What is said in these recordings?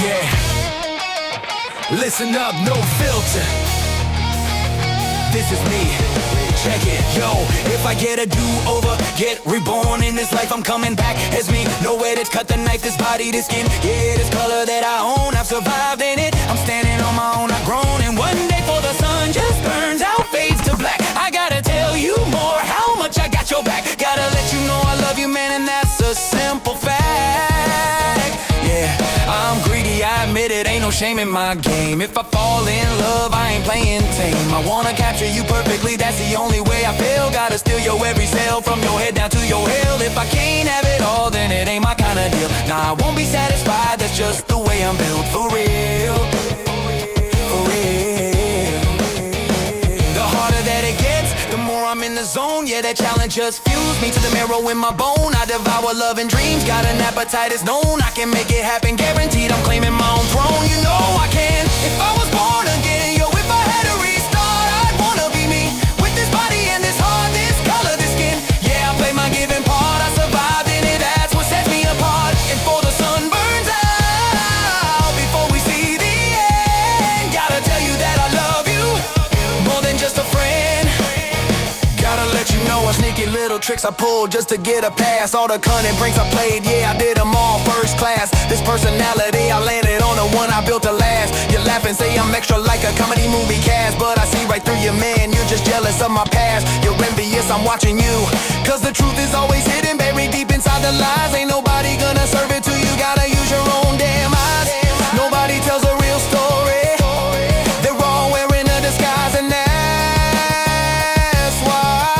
Yeah, listen up, no filter. This is me, check it, yo. If I get a do-over, get reborn in this life, I'm coming back as me. Nowhere to cut the knife, this body, this skin. Yeah, this color that I own, I've survived in it. I'm standing on my own, I've grown. And one day before the sun just burns out, fades to black, I gotta tell you more, how much I got your back. Gotta let you know I love you, man, and that's a simple fact. Yeah, I'm greedy, I admit it, ain't no shame in my game. If I fall in love, I ain't playing tame. I wanna capture you perfectly, that's the only way I feel. Gotta steal your every cell, from your head down to your heel. If I can't have it all, then it ain't my kind of deal. Nah, I won't be satisfied, that's just the way I'm built. For real, for real. The harder that it gets, the more I'm in the zone. Yeah, that challenge just fused me to the marrow in my bone. I devour love and dreams, got an appetite is known. I can make it happen, guaranteed, I'm claiming my own throne. You know I can, if I was born again. Yo, if I had a restart, I'd wanna be me. With this body and this heart, this color, this skin. Yeah, I play my given part, I survived in it, that's what sets me apart. And before the sun burns out, before we see the end, gotta tell you that I love you, more than just a friend. Gotta let you know what sneaky little tricks I pulled just to get a pass. All the cunning pranks I played, yeah, I did them all first class. This personality, I landed on the one I built to last. You laugh and say I'm extra like a comedy movie cast, but I see right through you, man, you're just jealous of my past. You're envious, I'm watching you, cause the truth is always hidden, buried deep inside the lies. Ain't nobody gonna serve it to you, gotta use your own damn eyes. Nobody tells a real story, they're all wearing a disguise, and that's why.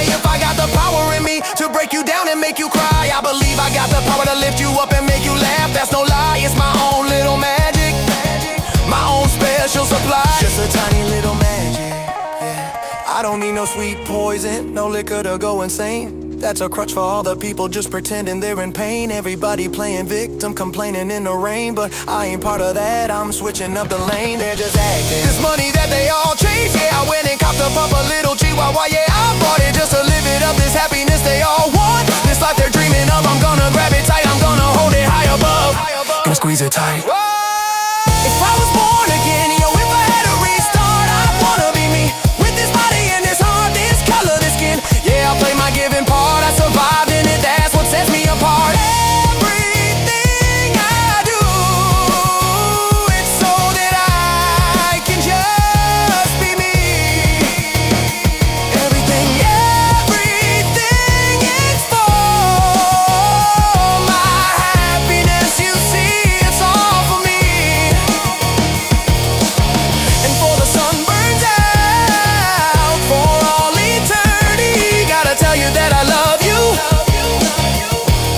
If I got the power in me to break you down and make you cry, I believe I got the power to lift you up and make you laugh. That's no lie, it's my own little magic, my own special supply. Just a tiny little magic, yeah. I don't need no sweet poison, no liquor to go insane. That's a crutch for all the people just pretending they're in pain. Everybody playing victim, complaining in the rain, but I ain't part of that, I'm switching up the lane. They're just acting. This money that they all chase, yeah, I went and copped up a little chihuahua. Yeah, I bought it just to live it up, this happiness they all want. This life they're dreaming of, I'm gonna grab it tight, I'm gonna hold it high above, gonna squeeze it tight. If I was born again, yo, if I had a restart, I'd wanna be me. With this body and this heart, this color, this skin. Yeah, I play my given part, I survived in it, that's what sets me apart. Everything I do, it's so that I can just be me. Everything is for my happiness, you see, it's all for me. And before the sun burns out, for all eternity, gotta tell you that I love you,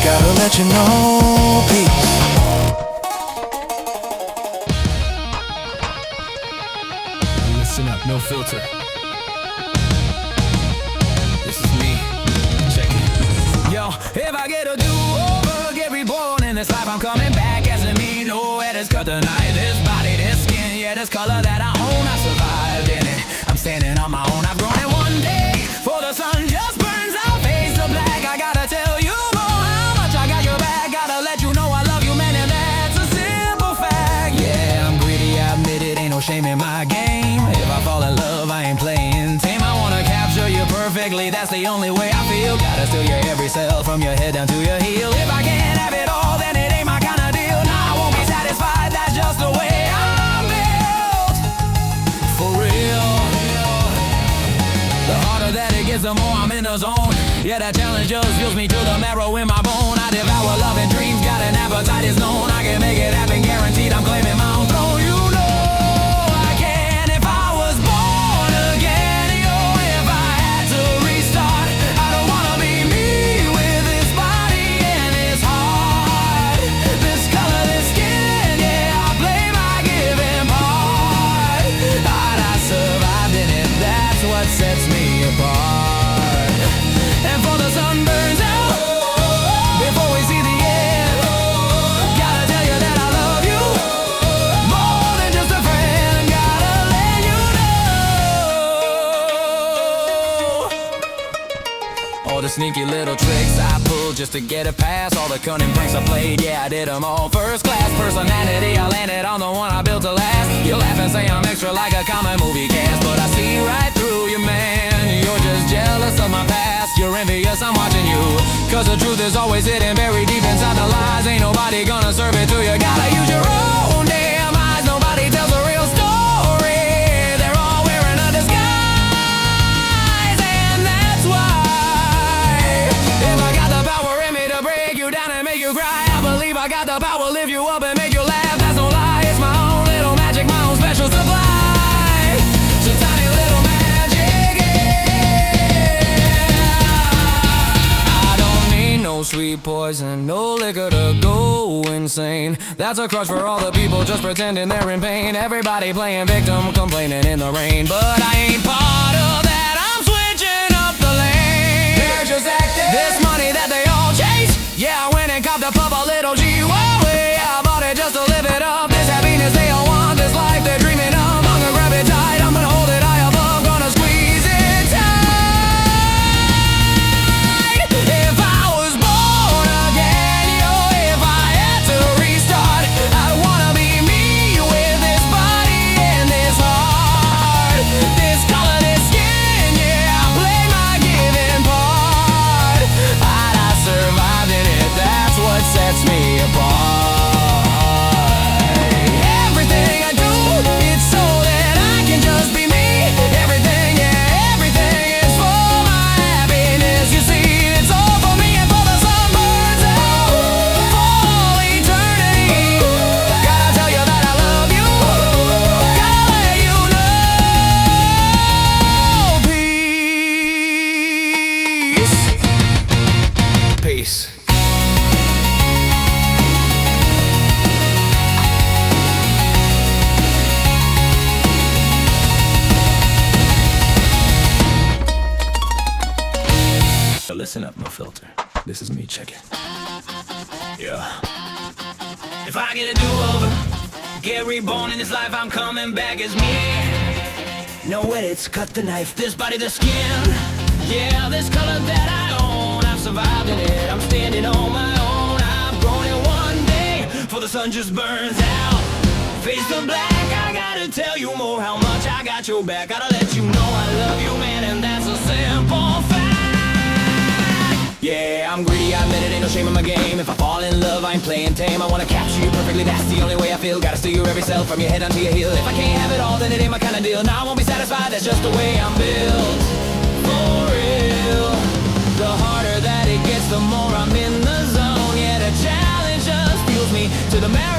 gotta let you know, peace. Listen up, no filter. This is me, check it. Yo, if I get a do-over, get reborn in this life, I'm coming back as a me. Nowhere to cut the knife, this body, this skin. Yeah, this color that I own, I survived in it, I'm standing on my own, I've grown. And one day, for the sun just burns out, fades to black, I gotta tell you more, how much I got your back. Gotta let you know I love you, man, and that's a simple fact. Yeah, I'm greedy, I admit it, ain't no shame in my game. If I fall in love, I ain't playing tame. I wanna capture you perfectly, that's the only way I feel. Gotta steal your every cell, from your head down to your heel. If I can't have it all, then it ain't my kind of deal. Nah, I won't be satisfied, that's just the way I'm built. For real. The harder that it gets, the more I'm in the zone. Yeah, that challenge just fuels me to the marrow in my bone. I devour love and dreams, got an appetite is known. I can make it happen, guaranteed, I'm claiming my own throne. You know I can, if I was born again. Yo, if I had to restart, I don't wanna be me. With this body and this heart, this color, this skin. Yeah, I play my given part, but I survived in it, that's what sets me apart. And for the sun burns out, before we see the end, gotta tell you that I love you, more than just a friend. Gotta let you know all the sneaky little tricks I pull school just to get a pass. All the cunning pranks I played, yeah, I did them all. First class personality, I landed on the one I built to last. You laugh and say I'm extra like a common movie cast, but I see right through you, man. You're just jealous of my past. You're envious, I'm watching you. Cause the truth is always hidden very deep inside the lies. Ain't nobody gonna serve it to you. Gotta use your own damn eyes. Nobody tells a real story. They're all wearing a disguise, and that's why if I got the power in me to break you down and make you cry, I believe I got the power to lift you up and make you laugh. That's no lie, it's my own little magic, my own special supply. So tiny little magic, yeah. I don't need no sweet poison, no liquor to go insane. That's a crush for all the people just pretending they're in pain. Everybody playing victim, complaining in the rain. But I ain't part of that, I'm switching up the lane. They're just acting. This money that they all chase, yeah, I went and copped a pup a little G-Way. I bought it just to live it up. This happiness they all want, this life they're dreaming of. I'm gonna grab it tight, I'm gonna hold it high above, gonna squeeze it tight. If I was born again, yo, if I had to restart, I'd wanna be me with this body and this heart, this color, this skin, yeah, I play my given part. I survived in it, that's what sets me apart. Everything I do, it's so that I can just be me. Everything, yeah, everything is for my happiness. You see, it's all for me and for the sunbirds out for all eternity. Gotta tell you that I love you, gotta let you know. Peace. Listen up, no filter. This is me, check it. Yeah. If I get a do-over, get reborn in this life, I'm coming back as me. No edits, cut the knife, this body, the skin. Yeah, this color that I own, I've survived in it, I'm standing on my own. I've grown it one day, before the sun just burns out. Face the black, I gotta tell you more, how much I got your back. Gotta let you know I love you, man, and that's a simple fact. Yeah, I'm greedy, I admit it, ain't no shame in my game. If I fall in love, I ain't playing tame. I wanna capture you perfectly, that's the only way I feel. Gotta steal your every cell from your head onto your heel. If I can't have it all, then it ain't my kind of deal. Now I won't be satisfied, that's just the way I'm built. For real. The harder that it gets, the more I'm in the zone. Yeah, the challenge just fuels me to the max.